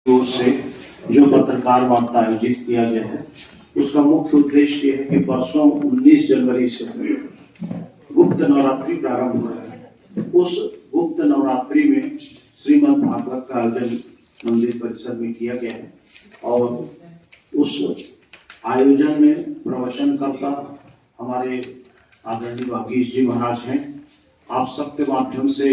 ओर से जो पत्रकार वार्ता आयोजित किया गया है उसका मुख्य उद्देश्य ये है कि परसों 19 जनवरी से गुप्त नवरात्रि प्रारंभ हो रहा है। उस गुप्त नवरात्रि में श्रीमद् भागवत का आयोजन मंदिर परिसर में किया गया है और उस आयोजन में प्रवचनकर्ता हमारे आदरणीय वागीश जी महाराज हैं। आप सबके माध्यम से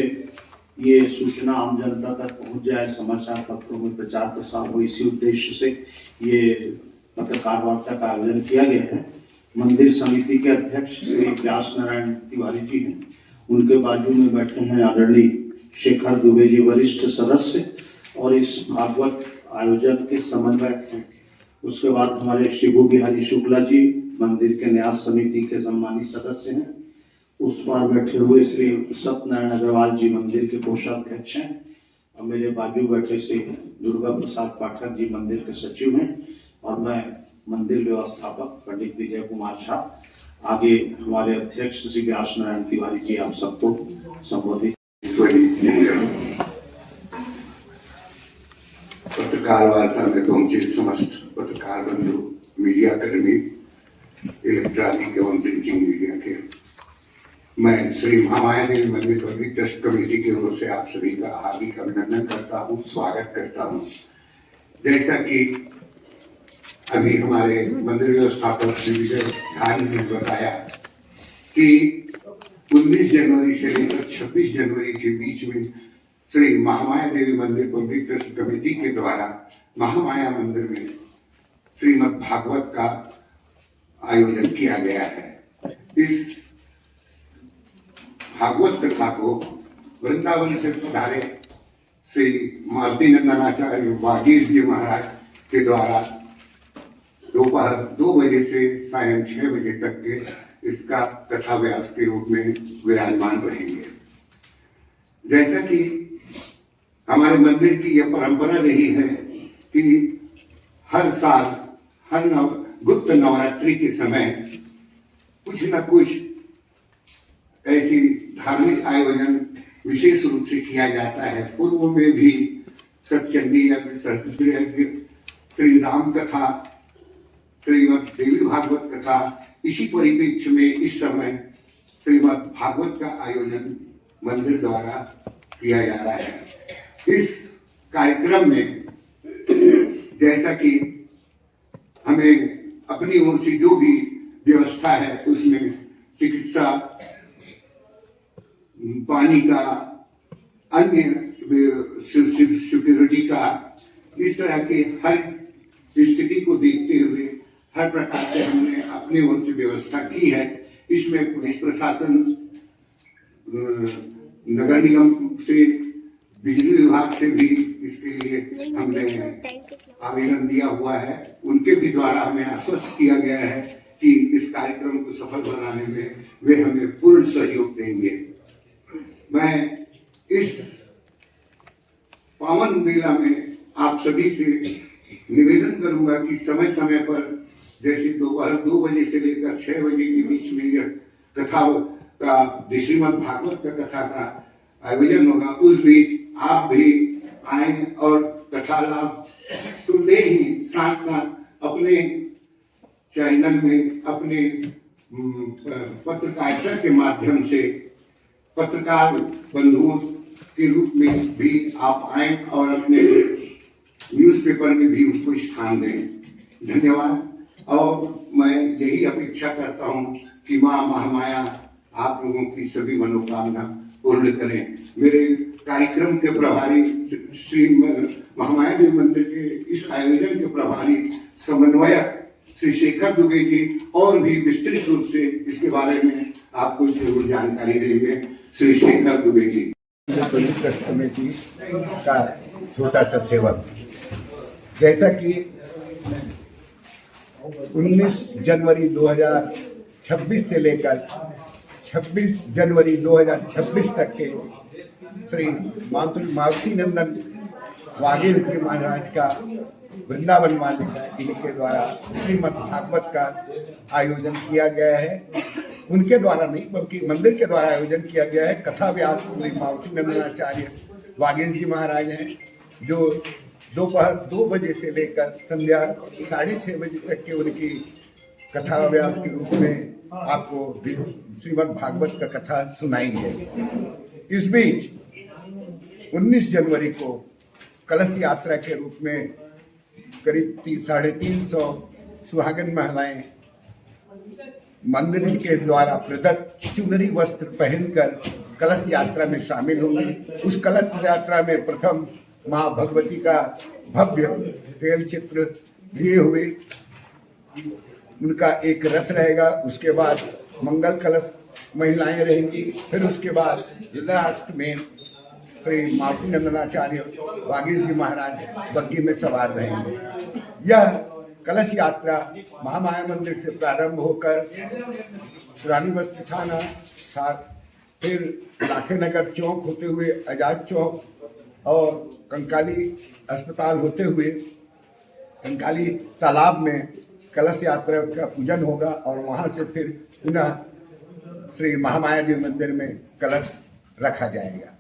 ये सूचना आम जनता तक पहुंच जाए, समाचार पत्रों में प्रचार प्रसार हो, इसी उद्देश्य से ये पत्रकार वार्ता का आयोजन किया गया है। मंदिर समिति के अध्यक्ष श्री व्यास नारायण तिवारी जी हैं, उनके बाजू में बैठे हैं आदरणीय शेखर दुबे जी वरिष्ठ सदस्य और इस भागवत आयोजन के समन्वयक हैं। उसके बाद हमारे शिबू बिहारी शुक्ला जी मंदिर के न्यास समिति के सम्मानित सदस्य हैं। उस पर बैठे हुए श्री सत्यनारायण अग्रवाल जी मंदिर के कोषाध्यक्ष हैं और मेरे बाजू बैठे श्री दुर्गा प्रसाद पाठक जी मंदिर के सचिव हैं और मैं मंदिर व्यवस्थापक पंडित विजय कुमार झा। आगे हमारे अध्यक्ष श्री व्यास नारायण तिवारी जी आप सबको संबोधित। पत्रकार वार्ता में पहुंचे समस्त पत्रकार बंधु, मीडिया कर्मी, इलेक्ट्रॉनिक एवं प्रिंटिंग मीडिया के, मैं श्री महामाया देवी मंदिर पब्लिक ट्रस्ट कमेटी की ओर से आप सभी का हार्दिक अभिनंदन करता हूँ, स्वागत करता हूँ। जैसा कि अभी हमारे मंदिर व्यवस्थापक श्री विजय धान ने बताया कि 19 जनवरी से लेकर 26 जनवरी के बीच में श्री महामाया देवी मंदिर पब्लिक ट्रस्ट कमेटी के द्वारा महामाया मंदिर में श्रीमद् भागवत का आयोजन किया गया है। इस भागवत कथा को वृंदावन से पधारे श्री मालती नंदनाचार्य वागीश जी महाराज के द्वारा दोपहर 2 बजे से सायं 6 बजे तक के इसका कथा व्यास के रूप में विराजमान रहेंगे। जैसा कि हमारे मंदिर की यह परंपरा रही है कि हर साल हर गुप्त नवरात्रि के समय कुछ न कुछ ऐसी धार्मिक आयोजन विशेष रूप से किया जाता है। पूर्व में भी सत्संगी यज्ञ, सहस्त्र यज्ञ, श्री राम कथा, श्रीमद् देवी भागवत कथा, इसी परिप्रेक्ष्य में इस समय श्रीमद् भागवत का आयोजन मंदिर द्वारा किया जा रहा है। इस कार्यक्रम में जैसा कि हमें अपनी ओर से जो भी व्यवस्था है उसमें चिकित्सा, पानी का, अन्य सिक्योरिटी का, इस तरह के हर स्थिति को देखते हुए हर प्रकार से हमने अपनी ओर से व्यवस्था की है। इसमें पुलिस प्रशासन, नगर निगम से, बिजली विभाग से भी इसके लिए हमने आवेदन दिया हुआ है। उनके भी द्वारा हमें आश्वस्त किया गया है कि इस कार्यक्रम को सफल बनाने में वे हमें पूर्ण सहयोग देंगे। मैं इस पावन मेला में आप सभी से निवेदन करूंगा कि समय समय पर जैसे दोपहर 2 बजे से लेकर 6 बजे के बीच में यह कथा का, श्रीमद् भागवत का कथा का आयोजन होगा, उस बीच आप भी आए और कथा लाभ तो ले ही साथ साथ अपने चैनल में, अपने पत्रकारिता के माध्यम से पत्रकार बंधुओं के रूप में भी आप आए और अपने न्यूज़पेपर में भी उसको स्थान दें। धन्यवाद। और मैं यही अपेक्षा करता हूँ कि माँ महामाया आप लोगों की सभी मनोकामना पूर्ण करें। मेरे कार्यक्रम के प्रभारी श्री महामाया देवी मंदिर के इस आयोजन के प्रभारी समन्वयक श्री शेखर दुबे जी और भी विस्तृत रूप से इसके बारे में आपको जरूर जानकारी देंगे। श्री शेखर दुबे जी, ट्रस्ट कमेटी का छोटा सा सेवक। जैसा कि 19 जनवरी 2026 से लेकर 26 जनवरी 2026 तक के श्री मालती नंदन वागीश जी महाराज का वृंदावन मालिका इनके द्वारा श्रीमद् भागवत का आयोजन किया गया है। उनके द्वारा नहीं बल्कि मंदिर के द्वारा आयोजन किया गया है। कथा व्यास श्री मालती नंदनाचार्य वागीश जी महाराज हैं, जो दोपहर 2 बजे से लेकर संध्या 6:30 बजे तक के उनकी कथा व्यास के रूप में आपको श्रीमद् भागवत का कथा सुनाएंगे। इस बीच 19 जनवरी को कलश यात्रा के रूप में करीब 350 सुहागन महिलाएं मंदिर के द्वारा प्रदत्त चुनरी वस्त्र पहनकर कलश यात्रा में शामिल होंगे। उस कलश यात्रा में प्रथम माँ भगवती का भव्य तेल चित्र लिए हुए उनका एक रथ रहेगा। उसके बाद मंगल कलश महिलाएं रहेंगी। फिर उसके बाद लास्ट में श्री मावती नंदनाचार्य वागीश जी महाराज बग्गी में सवार रहेंगे। यह कलश यात्रा महामाया मंदिर से प्रारंभ होकर पुरानी बस्ती थाना, फिर लाखे नगर चौक होते हुए आजाद चौक और कंकाली अस्पताल होते हुए कंकाली तालाब में कलश यात्रा का पूजन होगा और वहां से फिर पुनः श्री महामाया देवी मंदिर में कलश रखा जाएगा।